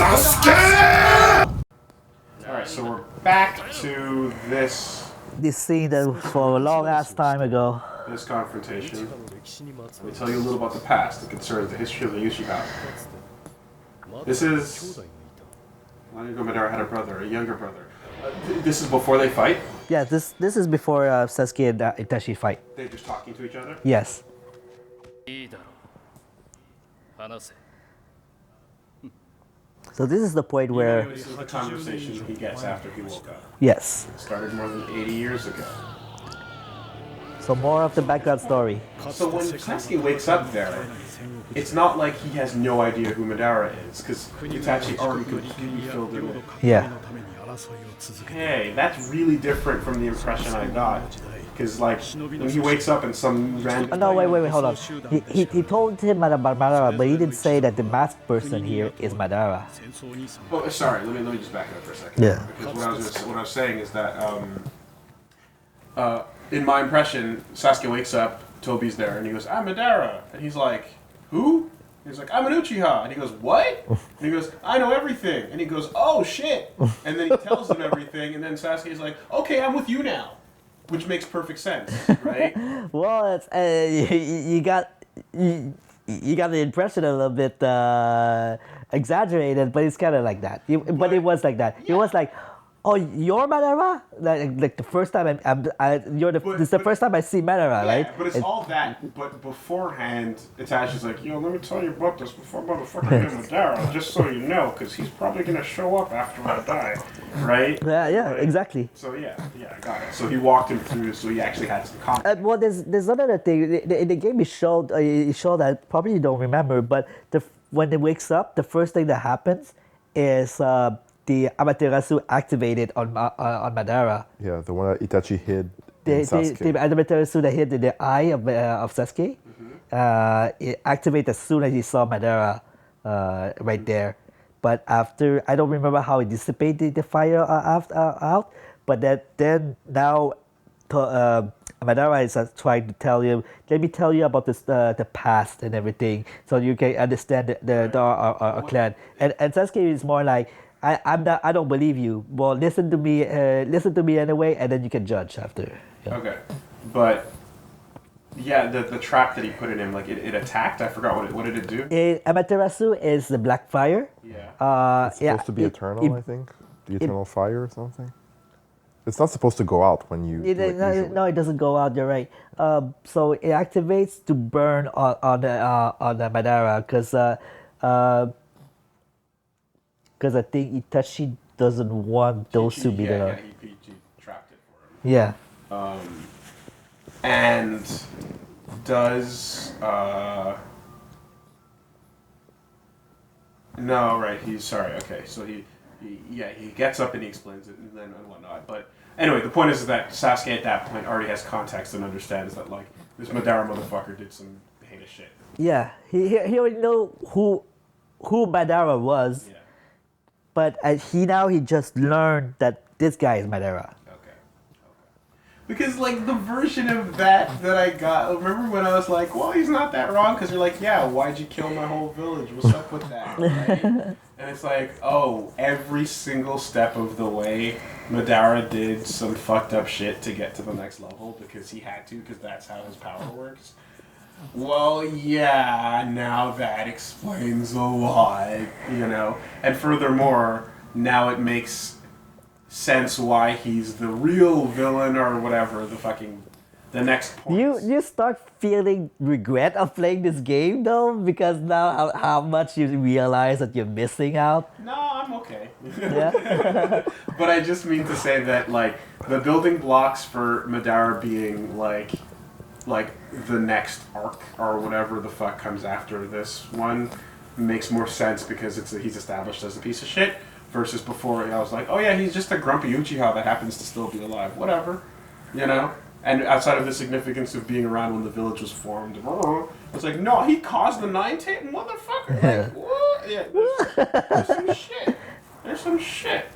Sasuke! Alright, so we're back to this scene that was for a long ass time ago. this confrontation. Let me tell you a little about the past that concerns the history of the Uchiha. This is... Long ago Madara had a brother, a younger brother. This is before they fight? Yeah, this is before Sasuke and Itachi fight. They're just talking to each other? Yes. So this is the point where... This is the conversation he gets after he woke up. Yes. It started more than 80 years ago. So more of the background story. So when Sasuke wakes up there, it's not like he has no idea who Madara is, because Itachi already completely filled him in. Yeah. Hey, that's really different from the impression I got. Because, like, when he wakes up and some random... Oh, no, wait, hold on. He told him about Madara, but he didn't say that the masked person here is Madara. Oh, sorry, let me just back it up for a second. Yeah. Because what I was saying is that, in my impression, Sasuke wakes up, Tobi's there, and he goes, I'm Madara. And he's like, who? He's like, I'm an Uchiha. And he goes, what? And he goes, I know everything. And he goes, oh, shit. And then he tells him everything, and then Sasuke's like, okay, I'm with you now. Which makes perfect sense, right? Well, it's, you got the impression a little bit exaggerated, but it's kind of like that. But it was like that. Yeah. It was like, oh, you're Madara? Like the first time this is the first time I see Madara, yeah, right? But it's all that. But beforehand, Itachi's like, yo, let me tell you about this before motherfucker named Madara, just so you know, because he's probably gonna show up after I die, right? Yeah, right? Exactly. So yeah, I got it. So he walked him through, so he actually had some context. Well, there's another thing. In the game, it showed that probably you don't remember, but when he wakes up, the first thing that happens is the Amaterasu activated on Madara. Yeah, the one that Itachi hid. The Amaterasu that hid the eye of Sasuke. It activated as soon as he saw Madara right there. But after, I don't remember how it dissipated the fire out. But then now Madara is trying to tell you, let me tell you about this, the past and everything, so you can understand our clan. And Sasuke is more like, I don't believe you. Well, listen to me anyway, and then you can judge after. Yeah. Okay, but yeah, the trap that he put in him, like it attacked. I forgot what did it do? Amaterasu is the black fire. Yeah. It's supposed to be eternal, I think. The eternal fire or something. It's not supposed to go out when you. No, it doesn't go out. You're right. So it activates to burn on the Madara, because I think Itachi doesn't want those to be there. Yeah, he trapped it for him. Yeah. And does no, right? He's sorry. Okay, so he gets up and he explains it and then and whatnot. But anyway, the point is that Sasuke at that point already has context and understands that like this Madara motherfucker did some heinous shit. Yeah, he already know who Madara was. Yeah. But he just learned that this guy is Madara. Okay. Because like the version of that I got, remember when I was like, well, he's not that wrong, because you're like, yeah, why'd you kill my whole village? What's up with that? Right? And it's like, oh, every single step of the way, Madara did some fucked up shit to get to the next level because he had to, because that's how his power works. Well, yeah, now that explains a lot, you know. And furthermore, now it makes sense why he's the real villain or whatever, the next point. You start feeling regret of playing this game though, because now how much you realize that you're missing out. No, I'm okay. Yeah. But I just mean to say that, like, the building blocks for Madara being, like the next arc or whatever the fuck comes after this one makes more sense because he's established as a piece of shit versus before I was like, oh yeah, he's just a grumpy Uchiha that happens to still be alive. Whatever. You know? And outside of the significance of being around when the village was formed, it's like, no, he caused the Nine-Tailed motherfucker. Like, what? Yeah, there's some shit. There's some shit.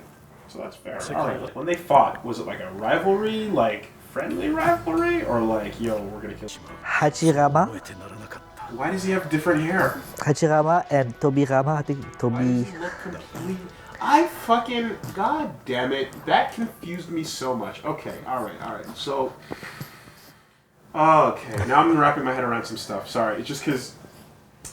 So that's fair. All right. When they fought, was it like a rivalry, like friendly rivalry, or like, yo, we're gonna kill? Hachirama, Why does he have different hair? Hachirama and Tobirama. I think Why Tobi. does he look complete? I fucking, god damn it, that confused me so much. Okay, all right. So, okay, now I'm wrapping my head around some stuff. Sorry, it's just because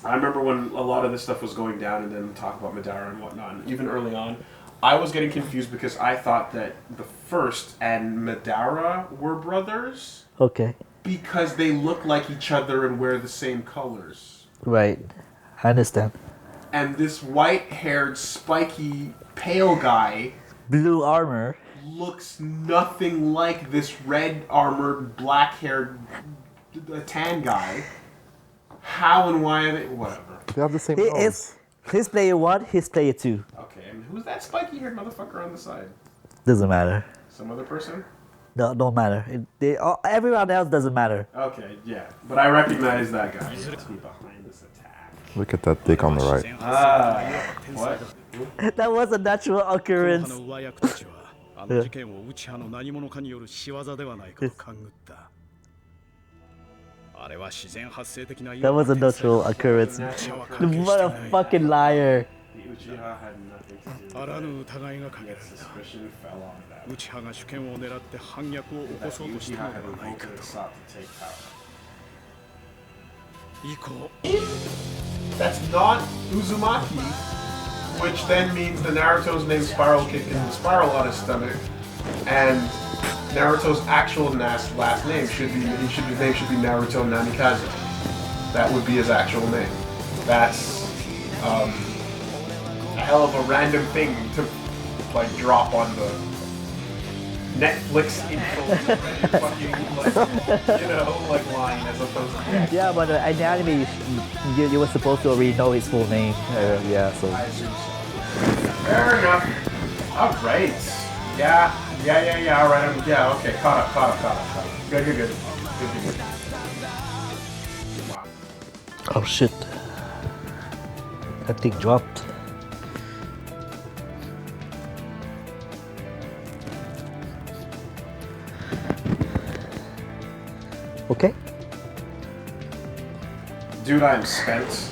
I remember when a lot of this stuff was going down, and then talk about Madara and whatnot. And even early on, I was getting confused because I thought that the first and Madara were brothers Okay, because they look like each other and wear the same colors. right. I understand. And this white-haired, spiky, pale guy Blue armor. looks nothing like this red-armored, black-haired, tan guy. How and why are they... Whatever. They have the same He nose. is. He's player 1, he's player 2. Okay, and who's that spiky-haired motherfucker on the side? Doesn't matter. Some other person? No, don't matter. Everyone else doesn't matter. Okay, yeah. But I recognize that guy. Let's be behind this attack. Look at that dick on the right. What? That was a natural occurrence. の上役たちはあの事件を内派の何者かによる仕業ではないかと勘ぐった。あれは自然発生的な That was a natural occurrence. The motherfucking liar. The Uchiha had nothing to do あ with ら it. ぬ疑いがかけら Yet れた。 suspicion fell on that. 内派が主権を狙って反逆を起こ That そ the うとし Uchiha たの had ではないか revolted and と。 sought to take power. 以降、 That's not Uzumaki, which then means the Naruto's name Spiral kicked in the spiral on his stomach, and Naruto's actual last name should be Naruto Namikaze. That would be his actual name. That's a hell of a random thing to like drop on the Netflix info, fucking like, line as opposed to. Yeah, but in the anime, you were supposed to already know his full name. Yeah, so. I assume so. Fair enough. All right. Yeah. All right. Okay. Caught up. Good. Wow. Oh shit. That thing dropped. Okay. Dude, I am spent.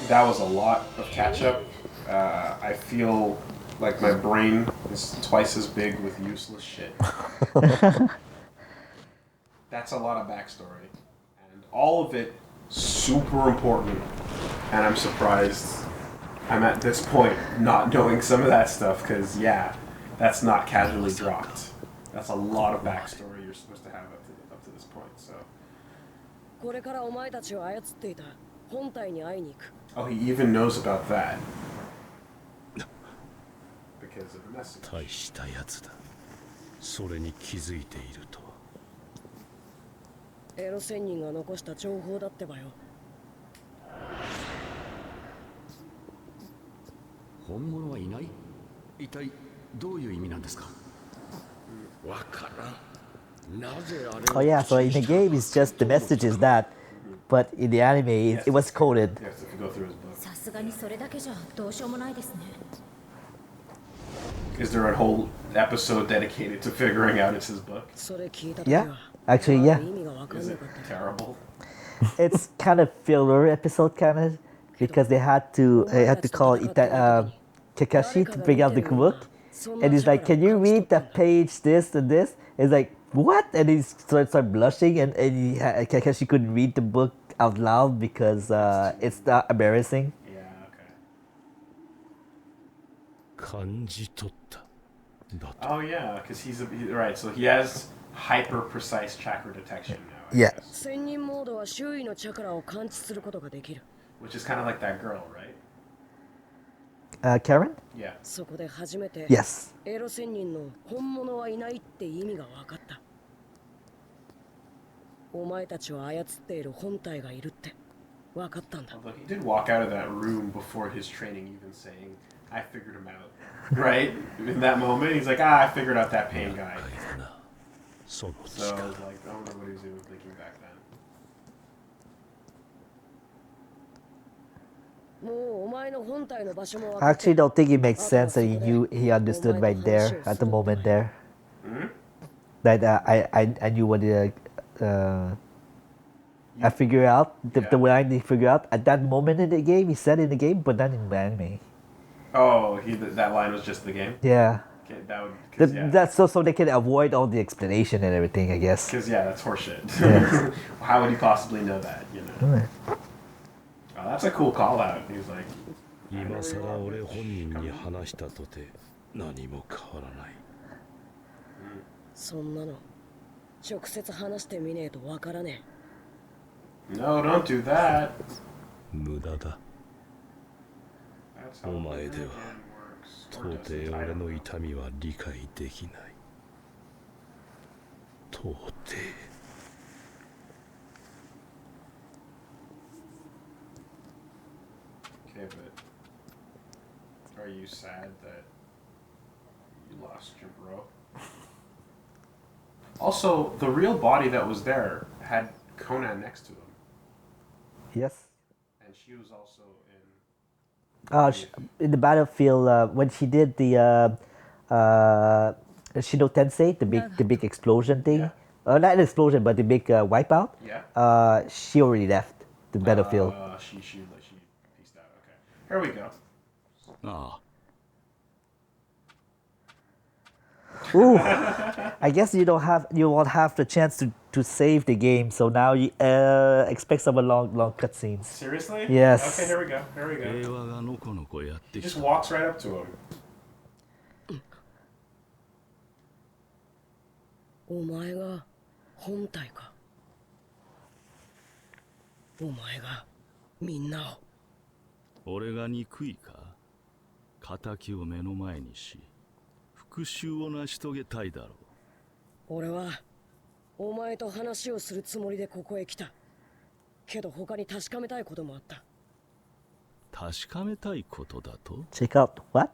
That was a lot of catch up. I feel like my brain is twice as big with useless shit. That's a lot of backstory. And all of it super important. And I'm surprised I'm at this point not knowing some of that stuff because, yeah, that's not casually dropped. That's a lot of backstory you're supposed to have up to this point. So. これからお前たちを操っていた本体に会いに行く。 Oh, he even knows about that. Because of the message. 大したやつだ。それに気づいていると。エロ仙人が残した情報だってばよ。本物はいない？一体どういう意味なんですか？わからん。 Oh yeah, so in the game it's just the message is that, but in the anime it was coded. Yes, if you go through his book. さすがにそれだけじゃどうしようもないですね。 Is there a whole episode dedicated to figuring out it's his book? それ聞いた時 Yeah, は actually yeah. 意味がわかん Is な it かった terrible? It's kind of filler episode kind of because they had to call Kakashi to bring out the book, and he's like, "Can you read the page this and this?" It's like, "What?" And he started blushing, and Kakashi couldn't read the book out loud because it's not embarrassing. Yeah, okay. 感じ取った。だと。 Oh yeah, because right. So he has hyper precise chakra detection now. I Yeah. guess. 仙人モードは周囲のチャクラを感知することができる。 Which is kind of like that girl, right? Karen? Yeah. そこで初めて Yes. エロ仙人の本物はいないって意味が分かった。お前たちを操っている本体がいるって分かったんだ。 Although he did walk out of that room before his training, even saying, "I figured him out." Right? In that moment, he's like, "I figured out that pain guy." その So I 力。 was like, I wonder what he was even thinking back then. もうお前の本体の場所も分 I かって actually don't think it makes sense that he understood right there at the moment there. That I knew what I figured out the line he figured out at that moment in the game. He said in the game, but not in the anime. Oh, that line was just the game. Yeah. Okay, that would. 'Cause, yeah. That's so they can avoid all the explanation and everything, I guess. Because yeah, that's horseshit. Yes. How would he possibly know that? You know. Oh, that's a cool call out. He was like. 今さら俺本人に話したとて何も変わらない。そんなの直接話してみねえと分からね No, don't do that. 無駄だ。 That's how お前では works. 到底俺の痛みは理解できない。到底。Okay, but are you sad that you lost your bro? Also, the real body that was there had Conan next to him, Yes. and she was also in. In the battlefield when she did the Shido Tensei, the big explosion thing. Yeah. Not an explosion, but the big wipeout. Yeah. She already left the battlefield. She pieced out. Okay. Here we go. ああ。 Ooh, I guess you won't have the chance to save the game. So now you expect some long cutscenes. Seriously? Yes. Okay, here we go. Here we 平 go. 和がのこのこやって He き just た。 walks right up to him. えお前が本体かお前がみんなを俺が憎いか仇を目の前にし復讐を成し遂げたいだろう。俺はお前と話をするつもりでここへ来たけど他に確かめたいこともあった確かめたいことだと Check out what?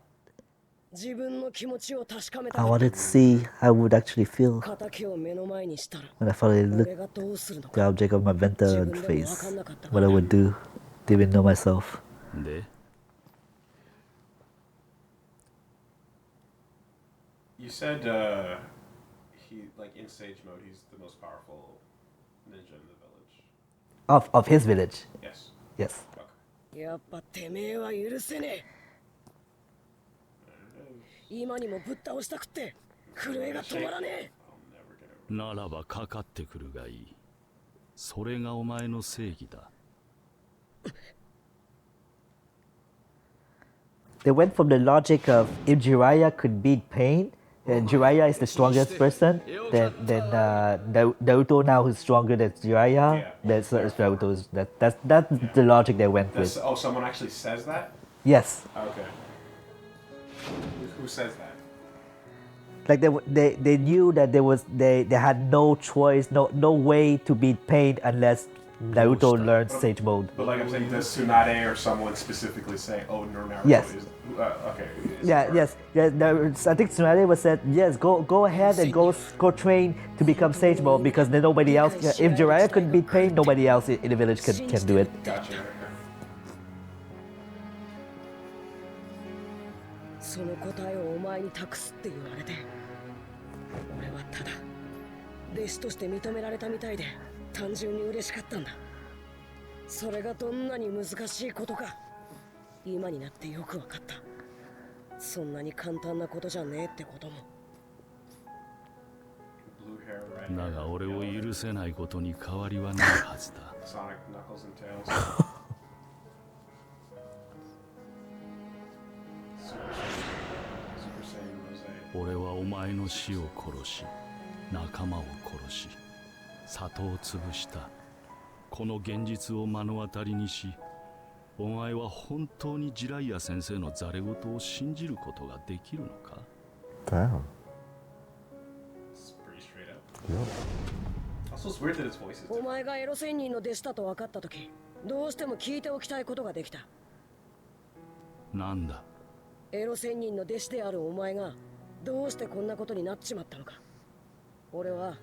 自分の気持ちを確かめた I かった wanted to see how I would actually feel 仇を目の前にしたら when I finally 俺 looked がどうするの the か object of my Venta 自分でも face. 分かんなかった What I would do. Didn't even know myself. で You said he like in sage mode. He's the most powerful ninja in the village. Of his village. Yes. Yes. Okay. やっぱてめえは許せねえ今にもぶっ倒したくって震えが止まらねえ I'll never get over. ならばかかってくるがいい。それがお前の正義だ。 They went from the logic of if Jiraiya could beat pain, and Jiraiya is the strongest person, then Naruto now is stronger than Jiraiya. Yeah. That's Naruto's. That's the logic they went That's, with. oh, someone actually says that? Yes, Okay. Who says that? like they knew that they had no choice, no way to beat pain unless Naruto learned Sage Mode. But like I'm saying, does Tsunade or someone specifically say, "Oh, no, Naruto Yes. is okay"? Is Yeah, or- yes, yeah. I think Tsunade was said, yes, go ahead and go train to become Sage Mode because then nobody else. If Jiraiya couldn't beat pain, nobody else in the village can do it. Gotcha. Okay. その答えをお前に託すって言われて俺はただ弟子として認められたみたいで単純に嬉しかったんだそれがどんなに難しいことか今になってよくわかったそんなに簡単なことじゃねえってことも Blue hair, red だ hair, が俺を yellow, 許せないことに変わりはないはずだ。 Sonic Knuckles and Tails. Super Saiyan Rose. 俺はお前の死を殺し、仲間を殺し、里を潰した。この現実を目の当たりにし、お前は本当にジライア先生のザレ言を信じることができるのか Damn. It's pretty straight up. Yep. Also, it's weird that his voice is お different. 前がエロ仙人の弟子だと分かった時どうしても聞いておきたいことができたなんだエロ仙人の弟子であるお前がどうしてこんなことになっちまったのか俺は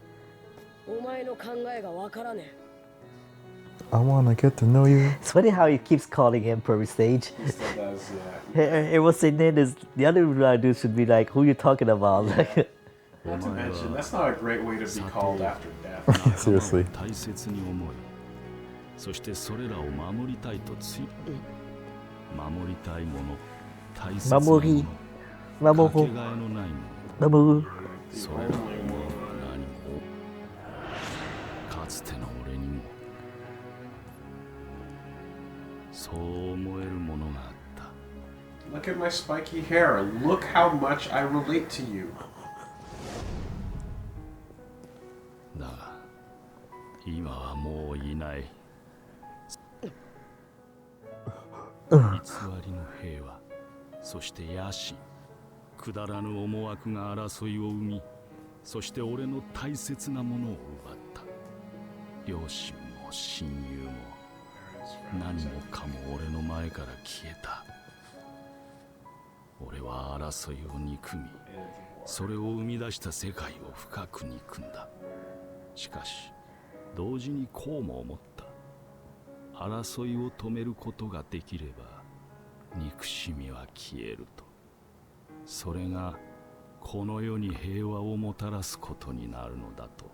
お前の考えが分からねえ I wanna get to know you. It's funny how he keeps calling him per stage. He still does, yeah. It was saying then is the other dude should be like, who you talking about? Not to mention, that's not a great way to be called after death. Seriously. 大切に思い、そしてそれらを守りたいとつい守りたいもの、大切なもの、かけがえのないもの、 Mamu. それらのものは何もかつての俺にもそう思えるものがあった。 Look at my spiky hair. Look how much I relate to you. だが今はもういない。偽りの平和、そして野心、くだらぬ思惑が争いを生み、そして俺の大切なものを奪った。両親も親友も何もかも俺の前から消えた。俺は争いを憎み、それを生み出した世界を深く憎んだ。しかし同時にこうも思った。争いを止めることができれば憎しみは消えると。それがこの世に平和をもたらすことになるのだと。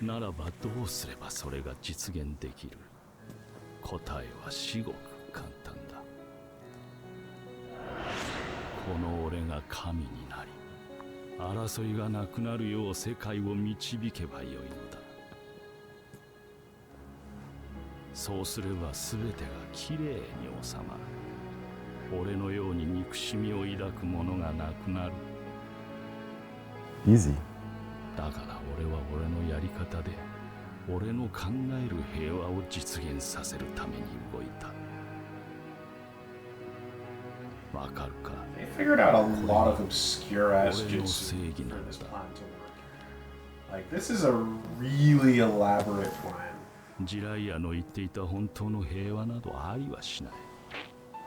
ならばどうすればそれが実現できる？答えは至極簡単だ。この俺が神になり、争いがなくなるよう世界を導けばよいのだ。そうすれば全てがきれいに収まる。俺のように憎しみを抱く者がなくなる。 Easy. だから俺は俺のやり方で俺の考える平和を実現させるために動いた。わかるか？ They figured out a lot of obscure ass 俺の jutsu 正義な for ん this だ。 plan to work. Like, this is a really elaborate plan. ジライアの言っていた本当の平和などありはしない。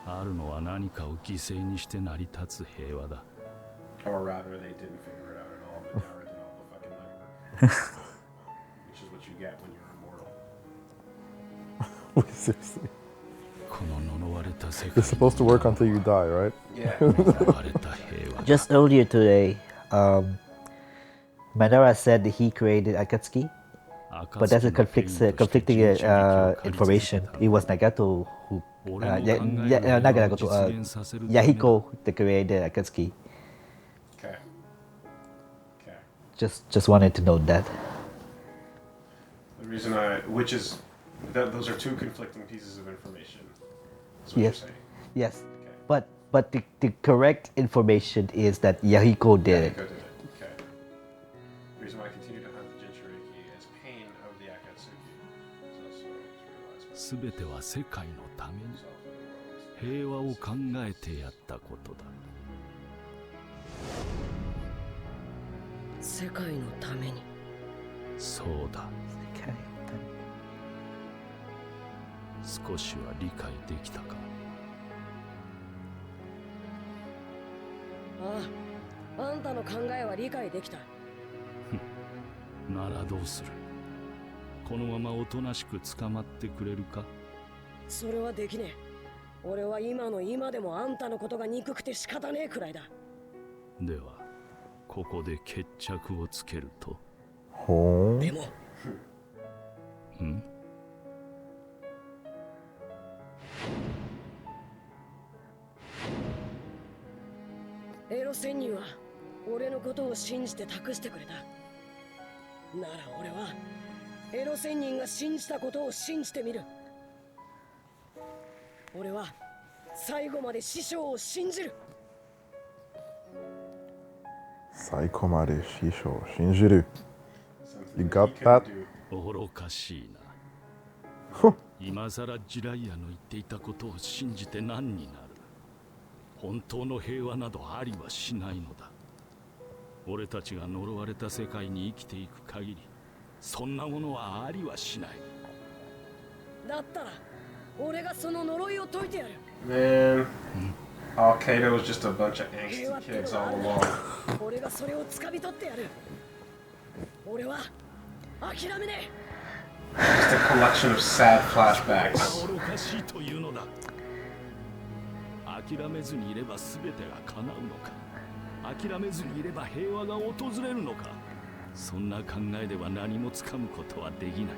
あるのは何かを犠牲にして成り立つ平和だ。 Or rather, they didn't figure it out at all. Madara did all the fucking legwork. Which is what you get when you're immortal. Wait, seriously. この呪われた世 You're 界 supposed to work until you die, right? Yeah. 呪われた平和だ。 Just earlier today, Madara said that he created Akatsuki, but that's a conflicting information. It was Nagato who, Yahiko that created Akatsuki. Okay. Okay. Just wanted to note that. The reason which is, that those are two conflicting pieces of information. That's what Yes. you're saying. Yes, Okay. but the correct information is that Yahiko did it. Yahiko did it. Okay. The reason why I continue to hunt the Jinchuriki is pain of the Akatsuki. So just realized すべては世界のために myself in the world. 平和を考えてやったことだ。世界のために。そうだ。少しは理解できたか？ああ、あんたの考えは理解できた。ならどうする？このままおとなしく捕まってくれるか？それはできねえ。俺は今の今でもあんたのことが憎くて仕方ねえくらいだ。ではここで決着をつけると。Oh. でもん？エロ仙人は俺のことを信じて託してくれた。なら俺はエロ仙人が信じたことを信じてみる。俺は最後まで師匠を信じる。最後まで師匠を信じる。 You Something got he that? can do. 愚かしいな。今さらジライアの言っていたことを信じて何になる？本当の平和などありはしないのだ。俺たちが呪われた世界に生きていく限り、そんなものはありはしない。だったら俺がその呪いを解いてやる。 Man, Al Qaeda was just a bunch of angsty 平和っての kids があ all る along. 俺がそれを掴み取ってやる。俺は諦めねえ。Just a collection of sad flashbacks. 愚かしいというのだ。諦めずにいれば全てが叶うのか、諦めずにいれば平和が訪れるのか、そんな考えでは何もつかむことはできない、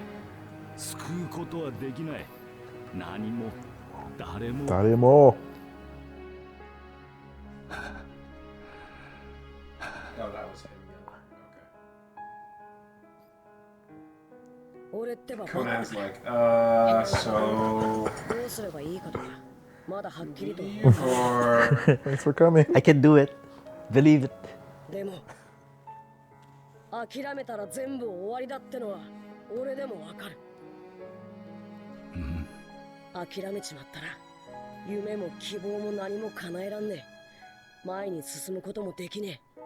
救うことはできない、何も誰も。誰も。Oh, that was him. Okay. 俺ってば Conan's like, so どうすればいいかとかまだはっきりと for Thanks for coming. I can do it. Believe it. でも諦めたら全部終わりだってのは俺でもわかる。諦めちまったら夢も希望も何も叶えらんねえ。前に進むこともできねえ。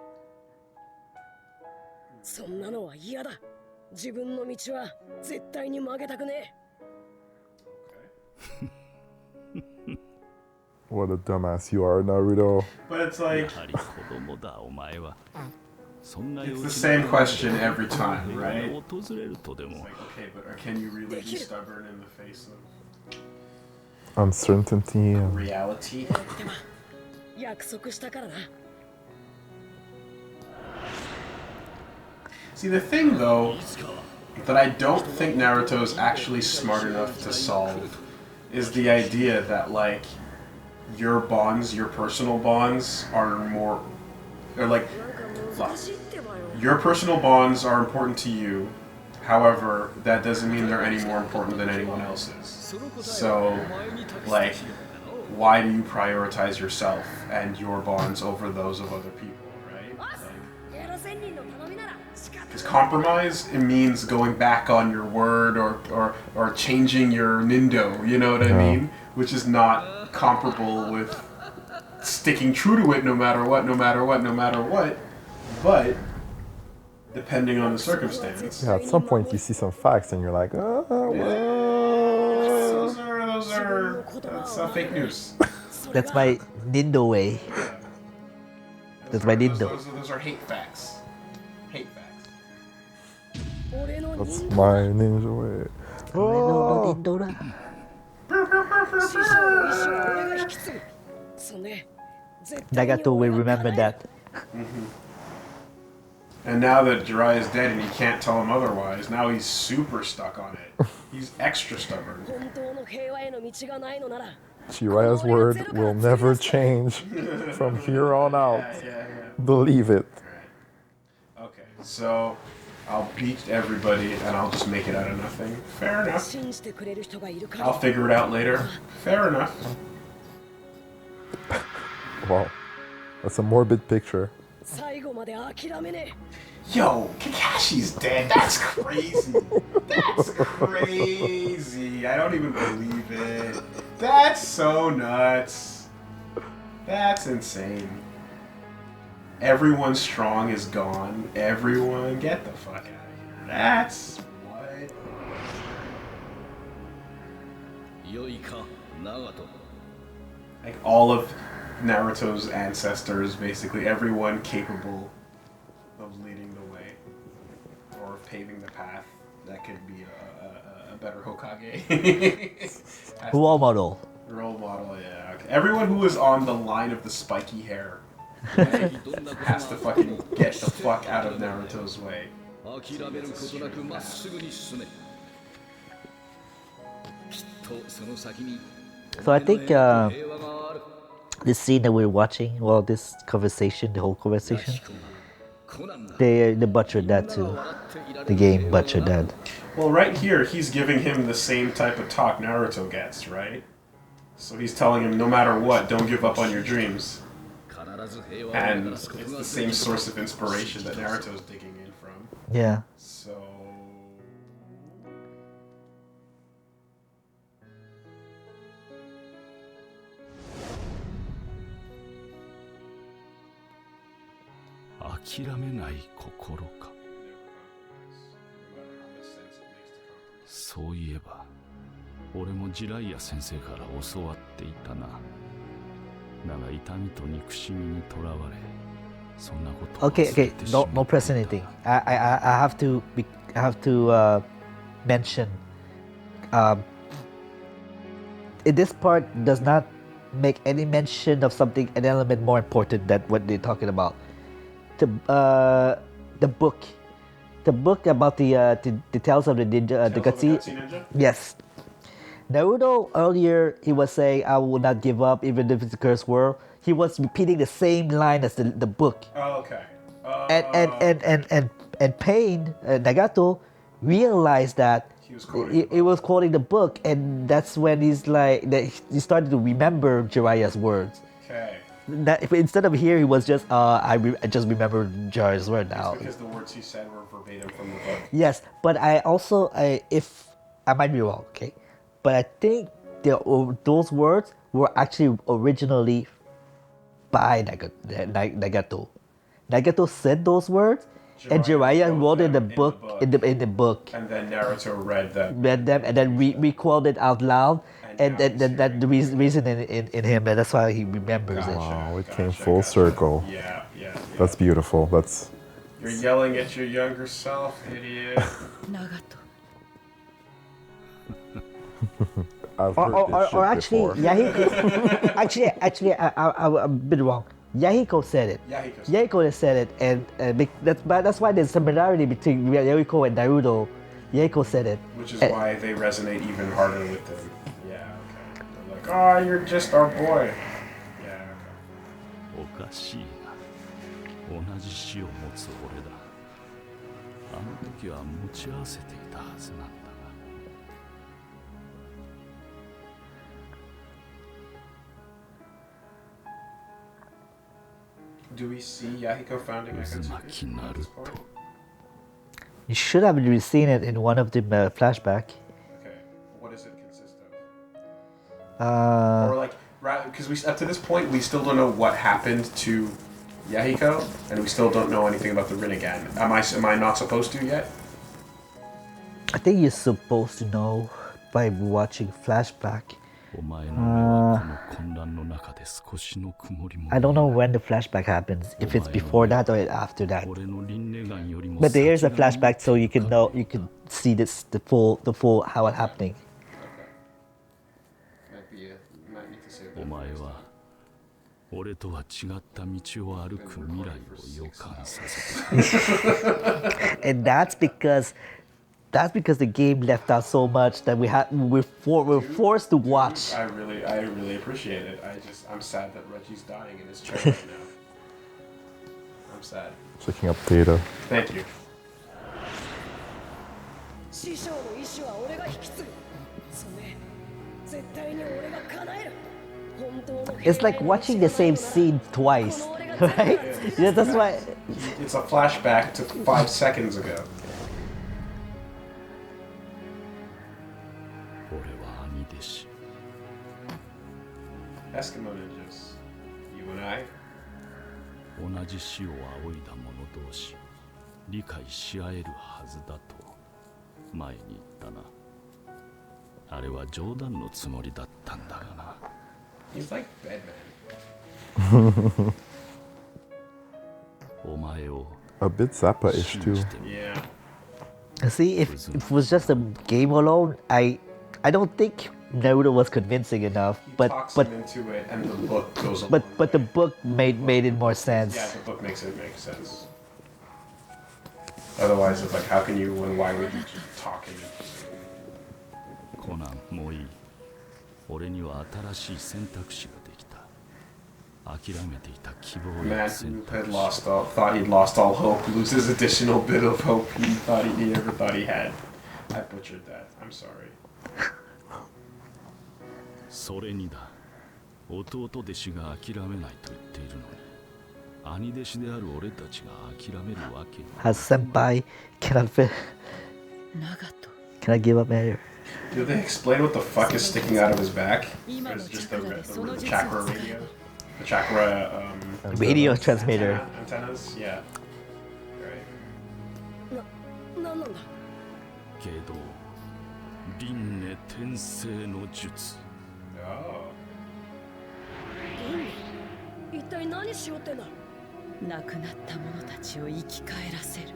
そんなのは嫌だ。自分の道は絶対に曲げたくねえ。What a dumbass you are, Naruto. but it's like やはり子供だお前は。そんな it's 幼 the 稚 same な question every time, 平和 right? が訪れるとで It's も。 like, okay, but can you really be stubborn in the face of Uncertainty and reality? 俺ってば約束したからな。 See, the thing though that I don't think Naruto is actually smart enough to solve is the idea that like your bonds, your personal bonds are more, or like なんか難しいってばよ。 your personal bonds are important to you. However, that doesn't mean they're any more important than anyone else's. So, like, why do you prioritize yourself and your bonds over those of other people, right? エロ仙人の頼みなら仕方ない。 Because compromise, it means going back on your word or changing your nindo, you know what I mean? Which is not comparable with sticking true to it no matter what, no matter what, no matter what. But, depending on the circumstance. yeah, at some point you see some facts and you're like, oh, well. That's fake news. That's my nindo way. That's my nindo. Those are hate facts. Hate facts. 俺の That's 人 my ninja way. Oh, Nindo na. 師匠の意志は俺が引き継ぐ。そんで絶対に Nagato will 俺が remember 叶える。 that. And now that Jiraiya is dead and he can't tell him otherwise, now he's super stuck on it. He's extra stubborn. 本当の平和への道がないのなら Jiraiya's word will never change from here on out. Yeah. Believe it. Okay, so I'll beat everybody and I'll just make it out of nothing. Fair enough. 信じてくれる人がいるか I'll ら figure it out later. Fair enough. Wow. That's a morbid picture. 最後まで諦めね Yo, Kakashi's dead. That's crazy. That's crazy. I don't even believe it. That's so nuts. That's insane. Everyone strong is gone. Everyone get the fuck out of here. That's what? 良いか、長門。 Like all of Naruto's ancestors, basically everyone capable of leading the way or paving the path that could be a better Hokage. Role model. Role model, yeah. Okay. Everyone who is on the line of the spiky hair like, has to fucking get the fuck out of Naruto's way. 諦めることなくまっすぐに進め。きっとその先に So I think 平和がある。 this scene that we're watching, well, this conversation, the whole conversation, コナンだ。 they butchered that too. The game butchered that. Well, right here, he's giving him the same type of talk Naruto gets, right? So he's telling him, no matter what, don't give up on your dreams. 必ず平和を And もたらすこと it's が the same source of inspiration that Naruto's digging in from. Yeah. So... "諦めない心か。そういえば、俺もジライア先生から教わっていたな。だが痛みと憎しみにとらわれ、そんなことを Okay, 忘れ okay. てしま No, った no press anything. I have to mention. Um, in this part does not make any mention of something, an element more important than what they're talking about. The book about the tales of the ninja, the Gutsy. Ninja? Yes. Naruto earlier he was saying I will not give up even if it's a cursed world. He was repeating the same line as the book. Oh, okay. And Pain Nagato realized that he was quoting the book, and that's when he's like that he started to remember Jiraiya's words. Okay. That instead of here he was just I just remember Jiraiya's word now. It's because the words he said were verbatim from the book. Yes, but if I might be wrong, okay, but I think those words were actually originally by Nagato. Nagato said those words, and Jiraiya wrote in the book. In the book. And then Naruto read them. And then we quoted it out loud, and that the reason in him, and that's why he remembers it. Wow, it came full circle. Yeah. That's beautiful. That's. You're yelling at your younger self, idiot. Nagato. I've heard this shit Or actually, before. Yahiko. actually, I'm a bit wrong. Yahiko said it. Yahiko said it, and that's why there's similarity between Yahiko and Naruto. Yahiko said it. Which is why they resonate even harder with them. Yeah, okay. They're like, oh, you're just our boy. Yeah, okay. おかしいな。同じ死を持つ俺だ。あの時は持ち合わせていたはずなんだが。Do we see Yahiko founding Akatsuki at this point? You should have seen it in one of the flashback. Okay, what does it consist of? Or like, because we up to this point we still don't know what happened to Yahiko, and we still don't know anything about the Rinnegan. Am I not supposed to yet? I think you're supposed to know by watching flashback. お前の目はこの混乱の中で少しの曇りも I don't know when the flashback happens, if it's before that or after that. 俺の輪廻眼よりも But there's a 先が見 flashback, so you can know, you can see this the full how it happening. Might need to save お前は俺とは違った道を歩く未来を予感させて And that's because the game left out so much that we're forced to watch. I really appreciate it. I'm sad that Reggie's dying in his chair right now. I'm sad. Checking up data. Thank you. 師匠の意志は俺が引き継ぐ。それ絶対に俺が叶える。本当の It's like watching the same scene twice, right? Yeah, that's why. It's a flashback to 5 seconds ago. 俺は兄弟子 Eskimo ninjas. You and I. 同じ死を仰いだ者同士理解し合えるはずだと前に言ったな。あれは冗談のつもりだったんだがな。 He's like Batman. お前を A bit Zappa-ish 信 too. じてみ Yeah. See, if it was just a game alone, I don't think Naruto was convincing enough. But Talks him into it, and the book goes. but the book made it more sense. Yeah, the book makes it make sense. Otherwise, it's like, how can you and why would you keep talking? コナン、もういい。俺には新しい選択肢ができた。諦めていた希望 Man や選 who 択 had 肢。 thought he'd lost all hope, loses additional bit of hope he never thought he had. I butchered that. I'm sorry. それにだ。弟弟子が諦めないと言っているのに。兄弟子である俺たちが諦めるわけに。 As senpai cannot give up here. Do they explain what the fuck is sticking out of his back? Or is it just the chakra radio? The chakra Radio transmitter. Antennas? Yeah. Right. なんなんだ。けど、輪廻転生の術。 Oh. 一体何しようってんだ。亡くなった者たちを生き返らせる。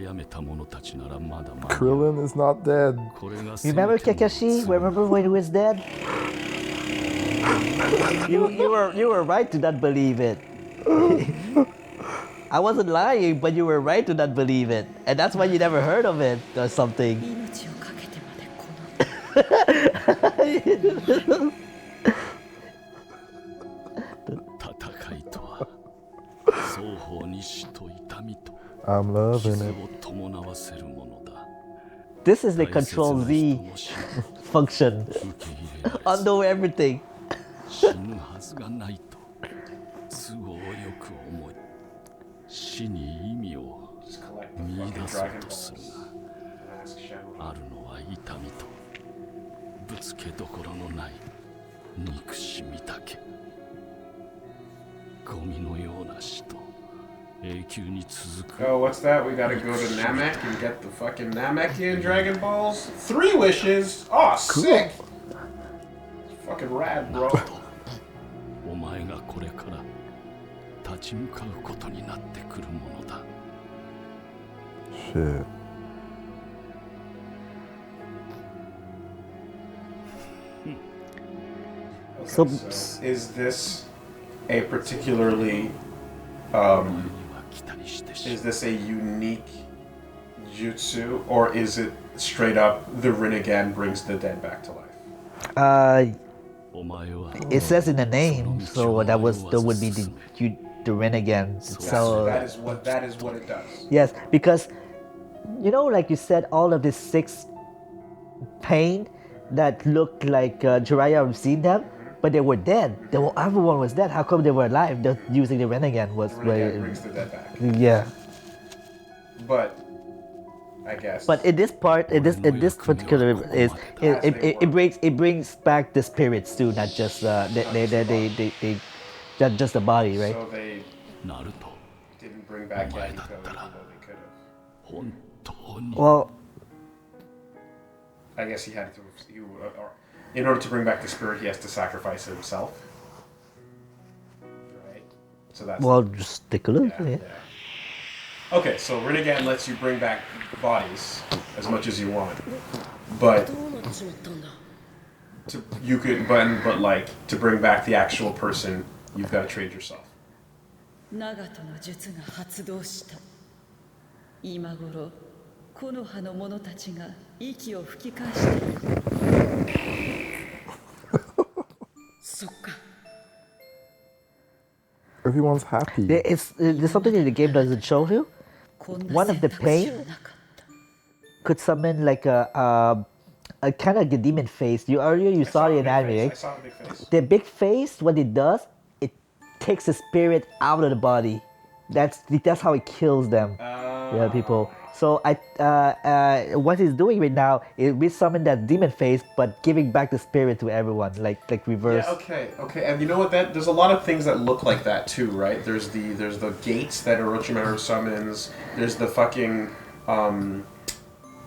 殺めた者たちならまだ間に合う。 Krillin is not dead. これが Remember Kakashi? Remember when he was dead? You were right to not believe it. I wasn't lying, but you were right to not believe it, and that's why you never heard of it or something. 命をかけてまでこの戦いとは双方に死と痛みと I'm loving 傷 it. を伴わせるものだ。 This is the 大切 Control な Z 人の死を function. 受け入れられ Undo everything. 死ぬはずがないと都合よく思い死に意味を Just collect the 見 fucking 出そう Dragon とする Balls が and ask Shadow. あるのは痛みとぶつけどころのない憎しみだけ。ゴミのような死と永久に続く。 Oh, what's that? We gotta go to Namek and get the fucking Namekian Dragon Balls? 3 wishes! Oh, sick! Fucking rad, bro. お前がこれから立ち向かうことになってくるものだ。 Shit. So- is this a particularly お前には期待してし is this a unique jutsu, or is it straight up the Rinnegan brings the dead back to life? お前は It says in the name, so that would be the Renegade. So that is what it does. yes, because like you said, all of these 6 pain that looked like Jiraiya have seen them, but they were dead. Everyone was dead. How come they were alive? Just using the Renegade was The Rinnegan brings the dead back. yeah. But I guess. But in this part, in this particular is it brings back the spirits too, not just they not just the body, right? So they ナルト didn't bring back Oh my Yahiko, even God. though they could have. 本当に Well, I guess he had to. Or in order to bring back the spirit, he has to sacrifice himself. Right. So that's. just take a look. Yeah, Yeah. yeah. Okay, so Rinnegan lets you bring back bodies as much as you want, but どうなっちまったんだ you could, but like to bring back the actual person, you've got to trade yourself. 長門の術が発動した。今頃木の葉の者たちが息を吹き返している。そっか Everyone's happy. There's something in the game that doesn't show you. こんな One of the 選択肢は pain なかった。 could summon like a kind of like a demon face. Earlier you saw it in anime, I right? saw the big face. The big face, what it does, it takes the spirit out of the body. That's how it kills them. Yeah, people. So what he's doing right now is we summon that demon face, but giving back the spirit to everyone, like reverse. Yeah, okay, and you know what? There's a lot of things that look like that too, right? There's the gates that Orochimaru summons. There's the fucking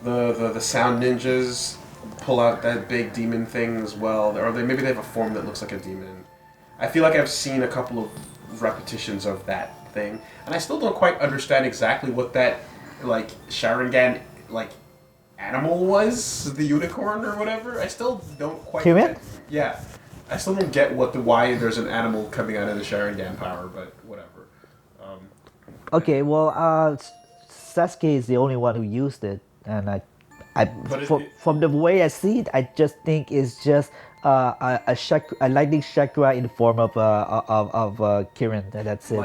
the sound ninjas pull out that big demon thing as well, or maybe they have a form that looks like a demon. I feel like I've seen a couple of repetitions of that thing, and I still don't quite understand exactly what that like Sharingan like animal was, the unicorn or whatever. I still don't quite Kirin? get, yeah. I still don't get why there's an animal coming out of the Sharingan power, but whatever. Okay, well, Sasuke is the only one who used it, and But from the way I see it, I just think it's just a lightning chakra in the form of Kirin, and that's it.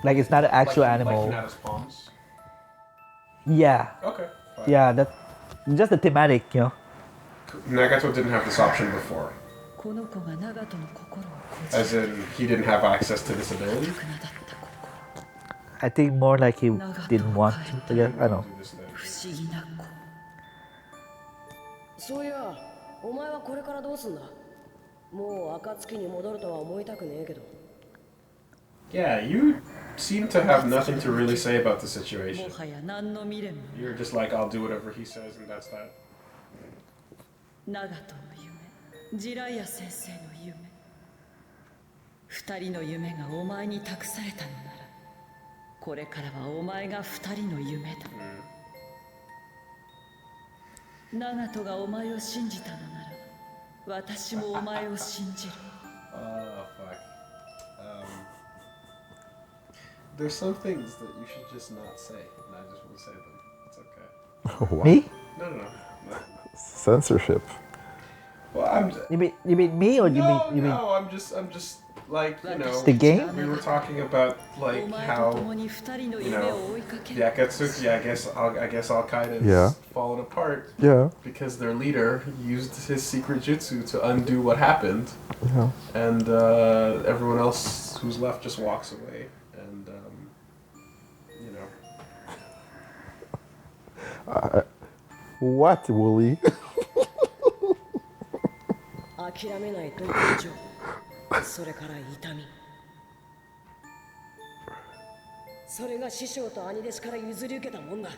Like it's not an actual animal. Like Hinata's palms. Yeah, Okay. Fine. yeah, that's just the thematic, Nagato didn't have this option before. この子が長門の心をこじ As in, he didn't have access to this ability? くなだった心。 I think more like he didn't want to. Yeah, I don't know. Do this thing. 不思議な子。そういやお前はこれからどうすんだもう暁に戻るとは思いたくねえけど Yeah, you seem to have nothing to really say about the situation. もはや何の未練も You're just like, I'll do whatever he says, and that's that. 長門の夢、ジライア先生の夢。二人の夢がお前に託されたのなら、これからはお前が二人の夢だ。長門がお前を信じたのなら私もお前を信じる。 Fuck. There's some things that you should just not say, and I just want to say them. It's okay. What? Me? No. Censorship. Well, I'm. You mean me or you mean No, I'm just like, you know. the game? We were talking about like お前と how 共に二人の夢を追いかけ the る。 Akatsuki, I guess Al Qaeda's Yeah. fallen apart Yeah. because their leader used his secret jutsu to undo what happened, Yeah. and everyone else who's left just walks away, and you know. What, Woolie? 諦めない度胸、それから痛み、それが師匠と兄弟子から譲り受けたもんだ。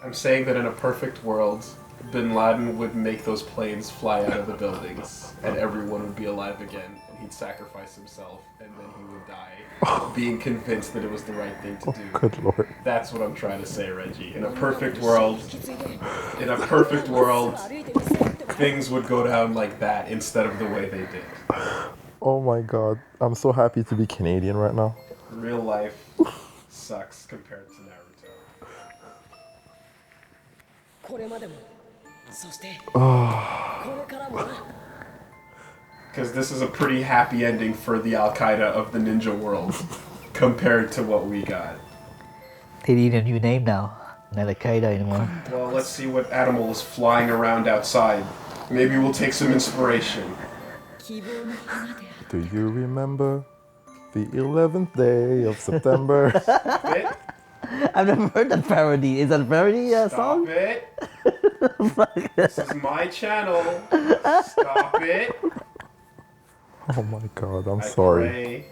I'm saying that in a perfect world, Bin Laden would make those planes fly out of the buildings, and everyone would be alive again, and he'd sacrifice himself, and then he would die, being convinced that it was the right thing to do. Good lord. That's what I'm trying to say, Reggie. In a perfect world, things would go down like that instead of the way they did. Oh my god. I'm so happy to be Canadian right now. Real life sucks compared to Naruto. これまでも、そしてこれからもな。 Because this is a pretty happy ending for the Al Qaeda of the ninja world compared to what we got. they need a new name now? Not Al-Qaeda anymore. Well, let's see what animal is flying around outside. Maybe we'll take some inspiration. 希望の花である。 Do you remember the 11th day of September? Stop it. I've never heard that parody. Is that a parody song? Stop it. This is my channel. Stop it. Oh my god, I'm I sorry. pray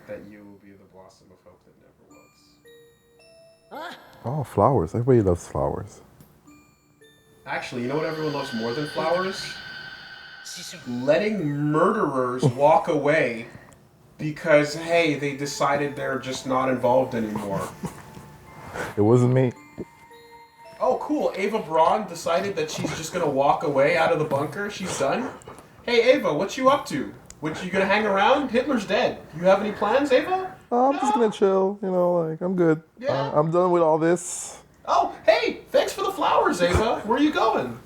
that you will be the blossom of hope that never wilts. Oh, flowers. Everybody loves flowers. Actually, you know what everyone loves more than flowers? Letting murderers walk away because, hey, they decided they're just not involved anymore. It wasn't me. Oh, cool. Ava Braun decided that she's just going to walk away out of the bunker. She's done. Hey, Ava, what you up to? You going to hang around? Hitler's dead. You have any plans, Ava? I'm just gonna chill, you know, like, I'm good. Yeah. I'm done with all this. Oh, hey, thanks for the flowers, Ava. Where are you going?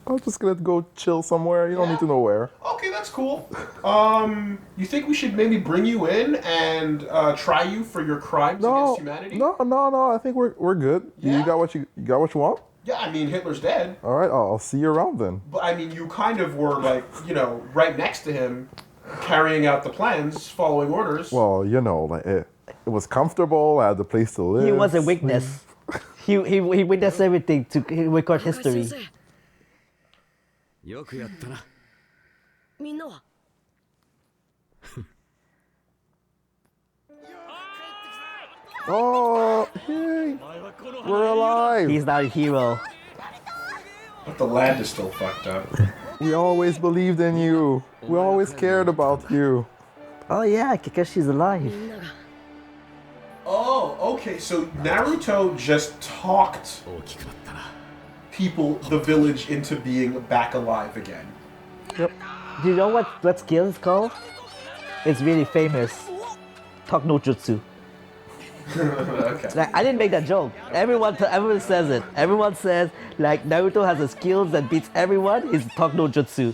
I'm just gonna go chill somewhere. You don't Yeah. need to know where. Okay, that's cool. You think we should maybe bring you in and try you for your crimes against humanity? No. I think we're good. Yeah? You got what you want? Yeah, I mean, Hitler's dead. All right, I'll see you around then. But, I mean, you kind of were, like, you know, right next to him, carrying out the plans, following orders. Well, you know, like it was comfortable. I had the place to live. He was a witness. he witnessed everything to record history. よくやったな。みんなは Oh, hey, we're alive. He's not a hero. But the land is still fucked up. We always believed in you. We always cared about you. Oh yeah, Kakashi's alive. みんなが Oh, okay, so Naruto just talked 大きくなったな。 people, the village, into being back alive again. Do you know what skill is called? It's really famous. Talk no jutsu. Okay. Like, I didn't make that joke. Everyone says it. Everyone says like Naruto has the skills that beats everyone. Is talk no jutsu.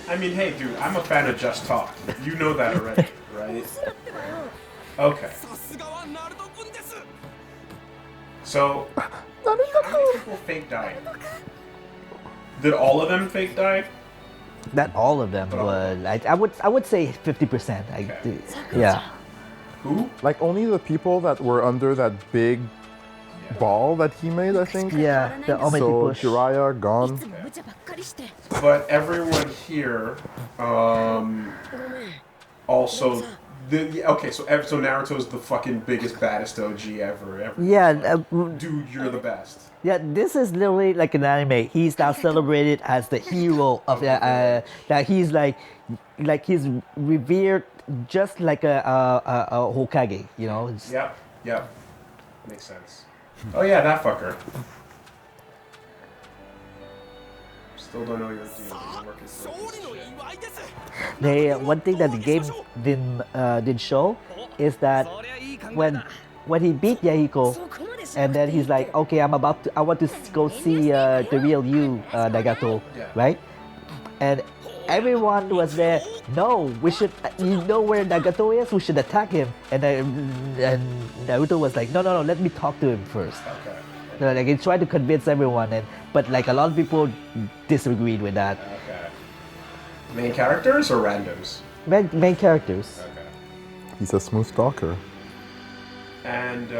I mean, hey, dude, I'm a fan of Just Talk. You know that already, right? Okay. So, how many people fake died? Did all of them fake die? Not all of them, but I would say 50%. Okay. Yeah. Who? Like only the people that were under that big ball that he made, I think. Yeah, the Ometi So push. Jiraiya gone. 無茶ばっかりして But everyone here, also, okay, so Naruto's the fucking biggest, baddest OG ever. Yeah, Dude, you're the best. yeah. This is literally like an anime. He's now celebrated as the hero of that. He's like he's revered just like a Hokage, you know. Yep. Yep. Makes sense. Oh yeah, that fucker. Still don't know your deal. You're working for One thing that the game didn't show is that when he beat Yahiko, and then he's like, okay, I want to go see the real you, Nagato, Yeah. right? And everyone was there. No, we should. You know where Nagato is? We should attack him. And Naruto was like, no, let me talk to him first. Okay. So, like he tried to convince everyone, but like a lot of people disagreed with that. Okay. Main characters or randoms? Main characters. Okay. He's a smooth talker. And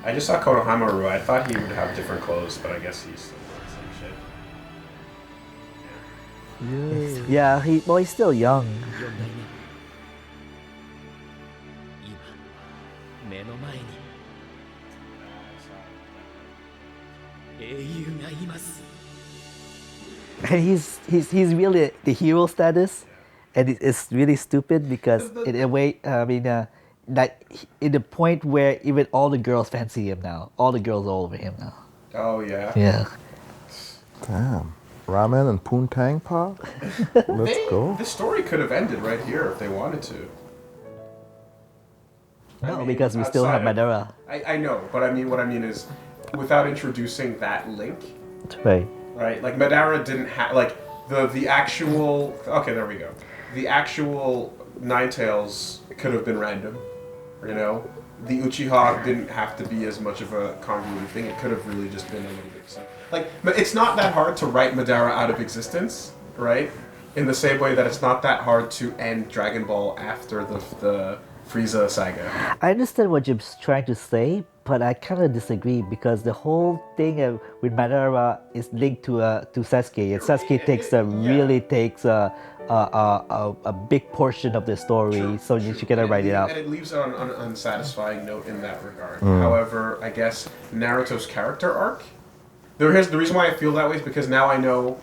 I just saw Konohamaru. I thought he would have different clothes, but I guess he's still wearing the same shit. Yeah, he's still young. 目の前に英雄がいます And he's really the hero status, and it's really stupid because in a way, I mean, like in the point where even all the girls fancy him now. All the girls are over him now. Oh yeah. Yeah. Damn. Ramen and poontang pot? Let's go. The story could have ended right here if they wanted to. No, because we still have Madara. I know, but what I mean is, without introducing that link, Right. right? Like Madara didn't have like the actual. Okay, there we go. The actual Ninetales could have been random, you know. The Uchiha didn't have to be as much of a congruent thing. It could have really just been a little bit. Like, it's not that hard to write Madara out of existence, right? In the same way that it's not that hard to end Dragon Ball after the Frieza saga. I understand what you're trying to say, but I kind of disagree because the whole thing with Madara is linked to Sasuke, and Sasuke really takes a big portion of the story, so you should gotta write it out. And it leaves on an unsatisfying note in that regard. However, I guess Naruto's character arc. The reason why I feel that way is because now I know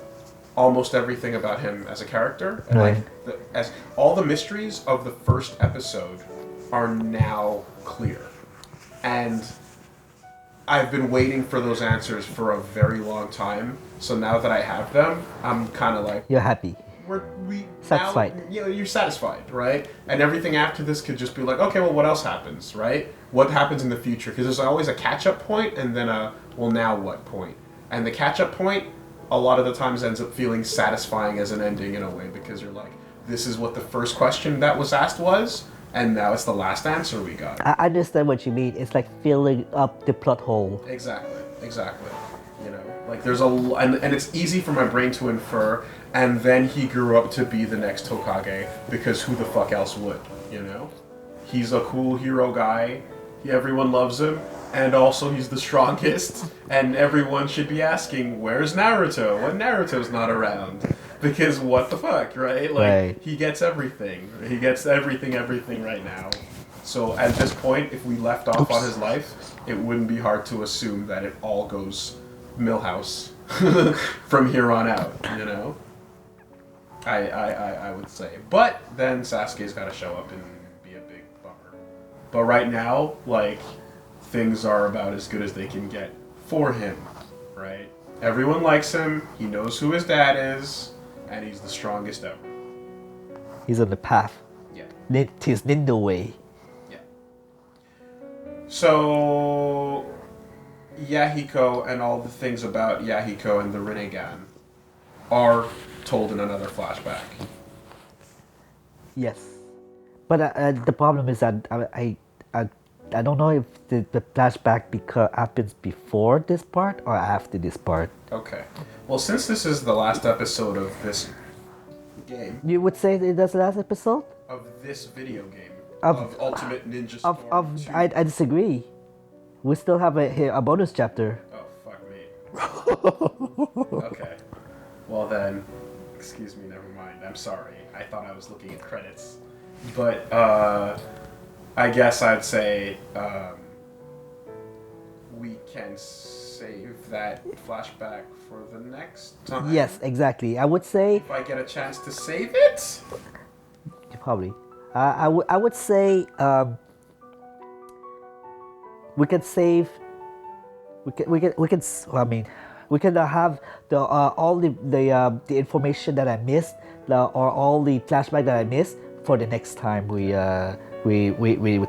almost everything about him as a character, and Right. as all the mysteries of the first episode are now clear, and I've been waiting for those answers for a very long time. So now that I have them, I'm kind of like, You're happy. Satisfied. now, you know, you're satisfied, right? And everything after this could just be like, okay, well, what else happens, right? What happens in the future? Because there's always a catch-up point and then a, well, now what point? And the catch-up point, a lot of the times ends up feeling satisfying as an ending in a way, because you're like, this is what the first question that was asked was, and now it's the last answer we got. I understand what you mean. It's like filling up the plot hole. Exactly. You know, like there's and it's easy for my brain to infer, and then he grew up to be the next Hokage, because who the fuck else would, you know? He's a cool hero guy, everyone loves him, and also he's the strongest, and everyone should be asking, where's Naruto when Naruto's not around? Because what the fuck, right? Like, Right. he gets everything. He gets everything right now. So at this point, if we left off on his life, it wouldn't be hard to assume that it all goes Millhouse from here on out, you know? I would say. But then Sasuke's got to show up and be a big bummer. But right now, like, things are about as good as they can get for him, right? Everyone likes him, he knows who his dad is, and he's the strongest ever. He's on the path. Yeah. His nindo way. Yeah. So, Yahiko and all the things about Yahiko and the Rinnegan are told in another flashback. Yes. But the problem is that I don't know if the flashback happens before this part or after this part. Okay. Well, since this is the last episode of this game, You would say that that's the last episode? of this video game, Of- of Ultimate Ninja Storm 2. I disagree. We still have a bonus chapter. Oh, fuck me. Okay. Well then, excuse me, never mind. I'm sorry. I thought I was looking at credits. But, I guess I'd say, we can save that flashback for the next time. Yes, exactly. I would say If I get a chance to save it? Probably. I would say we could save. We could. I mean, we could have the all the information that I missed, or all the flashback that I missed for the next time we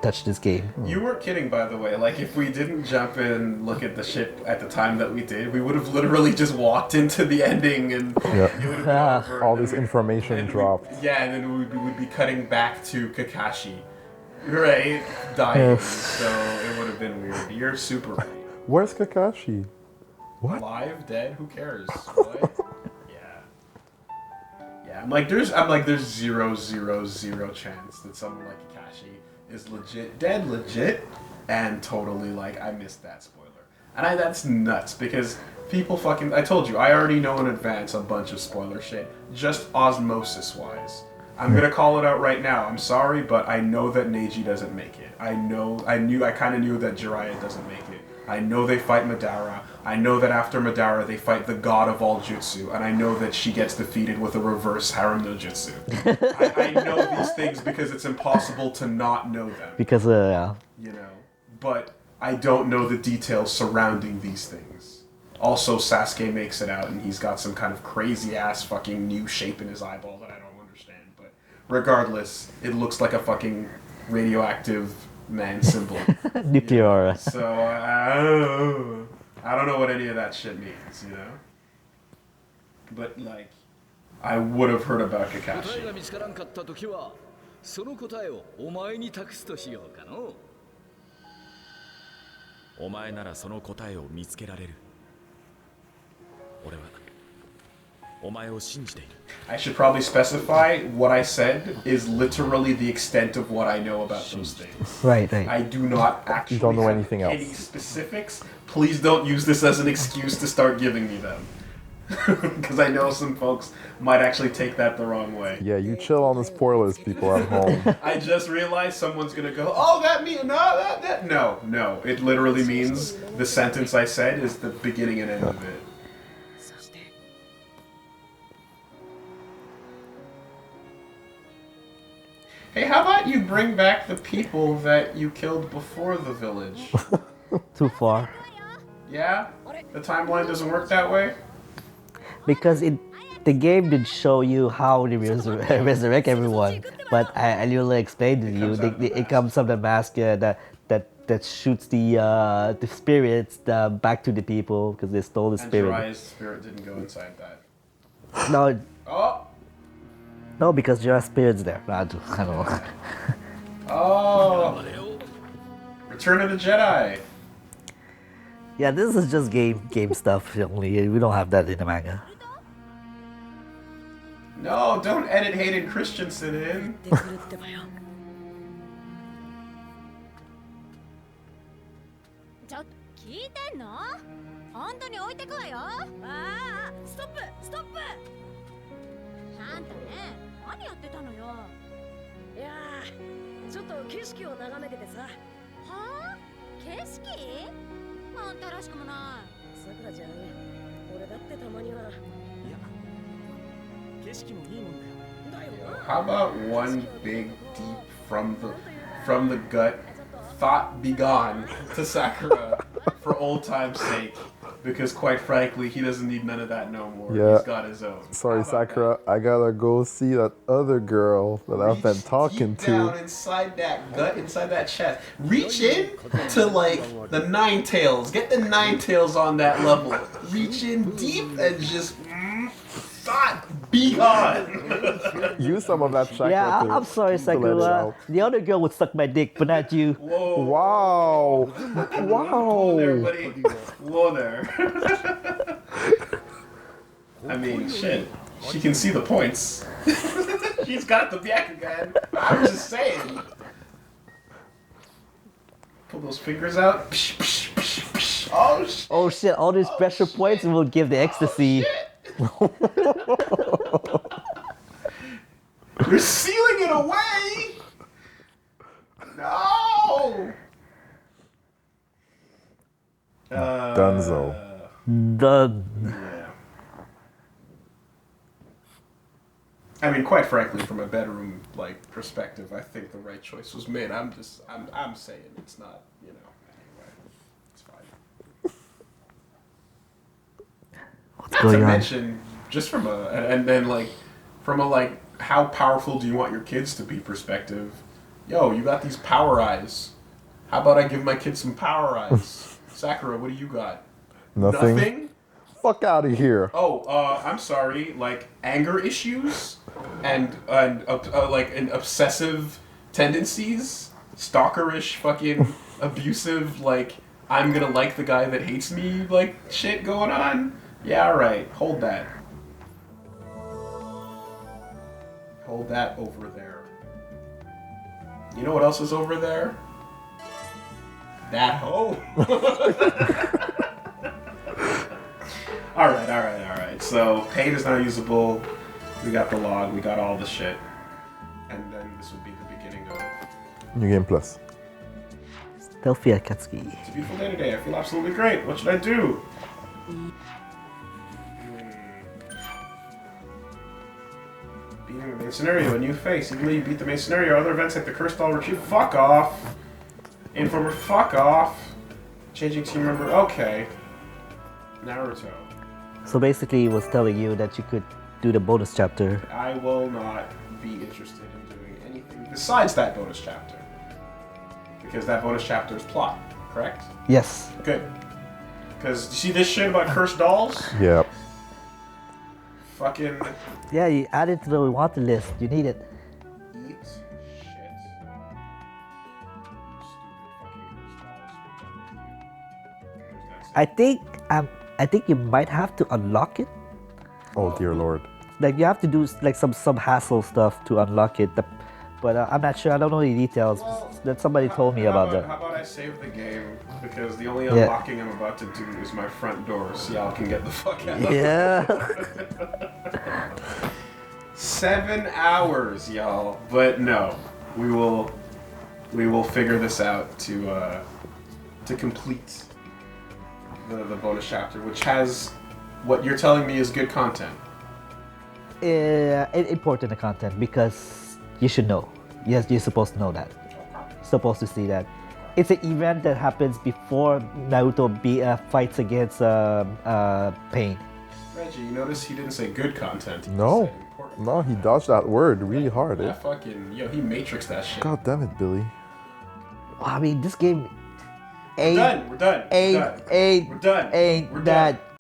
touch this game. You weren't kidding, by the way. Like, if we didn't jump in and look at the ship at the time that we did, we would have literally just walked into the ending and it would have been over. All this information dropped. And then we'd be cutting back to Kakashi, right? Dying. So it would have been weird. You're super right. Where's Kakashi? What? Alive? Dead? Who cares? What? Yeah, I'm like, there's 0.000 chance that someone like Kakashi is legit, and totally like, I missed that spoiler. And that's nuts, because people fucking, I told you, I already know in advance a bunch of spoiler shit, just osmosis-wise. I'm gonna call it out right now, I'm sorry, but I know that Neji doesn't make it. I kinda knew that Jiraiya doesn't make it. I know they fight Madara. I know that after Madara they fight the god of all jutsu, and I know that she gets defeated with a reverse harem no jutsu. I know these things because it's impossible to not know them. Because You know, but I don't know the details surrounding these things. Also, Sasuke makes it out, and he's got some kind of crazy ass fucking new shape in his eyeball that I don't understand. But regardless, it looks like a fucking radioactive man symbol. nuclear aura. So I don't know what any of that shit means, you know. But like, I would have heard about 答え Kakashi. が見つからんかった時はその答えをお前に託すとしようかの。お前ならその答えを見つけられる。俺はお前を信じている。 I should probably specify what I said is literally the extent of what I know about those things. Right. I do not actually don't know have anything else. any specifics. Please don't use this as an excuse to start giving me them. Because I know some folks might actually take that the wrong way. Yeah, you chill on the spoilers, people at home. I just realized someone's gonna go, oh, that means, no. It literally means the sentence I said is the beginning and end of it. Hey, how about you bring back the people that you killed before the village? Too far. Yeah? The timeline doesn't work that way? Because the game did show you how they resurrect everyone, but I literally explained to you it comes from the mask that shoots the spirits back to the people because they stole the spirit. And Jiraiya's spirit didn't go inside that. No, Oh! no, because Jiraiya's spirit's there. I don't know. Oh! Return of the Jedi! Yeah, this is just game stuff only. We don't have that in the manga. No, don't edit Hayden Christensen in. ちょっと聞いてんの？本当に置いてくわよ。ああ、ストップストップ。あんたね、何やってたのよ。いやー、ちょっと景色を眺めててさ。はあ？景色？あんたらしくもない。さくらちゃん、俺だってたまには。いや、景色もいいもんだよ。だよな。 How about one big deep from the gut thought be gone to Sakura for old time's sake? Because quite frankly, he doesn't need none of that no more. Yeah. He's got his own. Sorry, How about Sakura. I gotta go see that other girl that I've been Reach talking deep down to. inside that gut, inside that chest. Reach in to like the nine tails. Get the nine tails on that level. Reach in deep and just thought be gone. Use some of that chakra. Yeah, to- I'm sorry, to let it Sakura. out. The other girl would suck my dick, but not you. Whoa. Wow. Whoa there, Wow. buddy. Whoa there. I mean, shit. She can see the points. She's got the Byakugan. I'm just saying. Pull those fingers out. Psh, psh, psh, psh. Oh, shit. Oh shit, all these pressure points will give the ecstasy. You're sealing it away! No! Dunzo. Done. Yeah. I mean, quite frankly, from a bedroom like perspective, I think the right choice was made. I'm saying it's not, you know. Anyway, it's fine. What's Not going to on? mention, just from a and then like from a like how powerful do you want your kids to be perspective? Yo, you got these power eyes. How about I give my kids some power eyes? Sakura, what do you got? Nothing. Nothing? Fuck out of here. Oh, I'm sorry. Like anger issues and obsessive tendencies, stalkerish, fucking abusive. Like I'm gonna like the guy that hates me. Like shit going on. Yeah, all right. Hold that. Hold that over there. You know what else is over there? That hoe. Alright. So, paint is not usable. We got the log, we got all the shit. And then this would be the beginning of... New Game Plus. Stealthy Akatsuki. It's a beautiful day today. I feel absolutely great. What should I do? Beating the main scenario, a new face. Even though you beat the main scenario, other events like the Cursed Doll Retrieve. Fuck off! Informer, fuck off! Changing team member, okay. Naruto. So basically, it was telling you that you could do the bonus chapter. I will not be interested in doing anything besides that bonus chapter. Because that bonus chapter is plot, correct? Yes. Good. Because you see this shit about cursed dolls? Yep. Fucking Yeah, you add it to the wanted list. You need it. eat shit. Stupid I think you might have to unlock it. Oh dear lord. Like you have to do like some hassle stuff to unlock it. But I'm not sure. I don't know the details. That somebody told me about that. How about I save the game? Because the only Yeah. unlocking I'm about to do is my front door, so y'all can get the fuck out. Yeah. 7 hours, y'all. But no, we will figure this out to complete the bonus chapter, which has what you're telling me is good content. Important content because you should know. Yes, you're supposed to know that. You're supposed to see that. It's an event that happens before Naruto fights against Pain. Reggie, you notice he didn't say good content. He No. said important. No, he dodged that word really hard. Eh? That fucking he matrixed that shit. God damn it, Billy. I mean, this game We're done. We're done. ain't We're done. ain't We're done. ain't We're that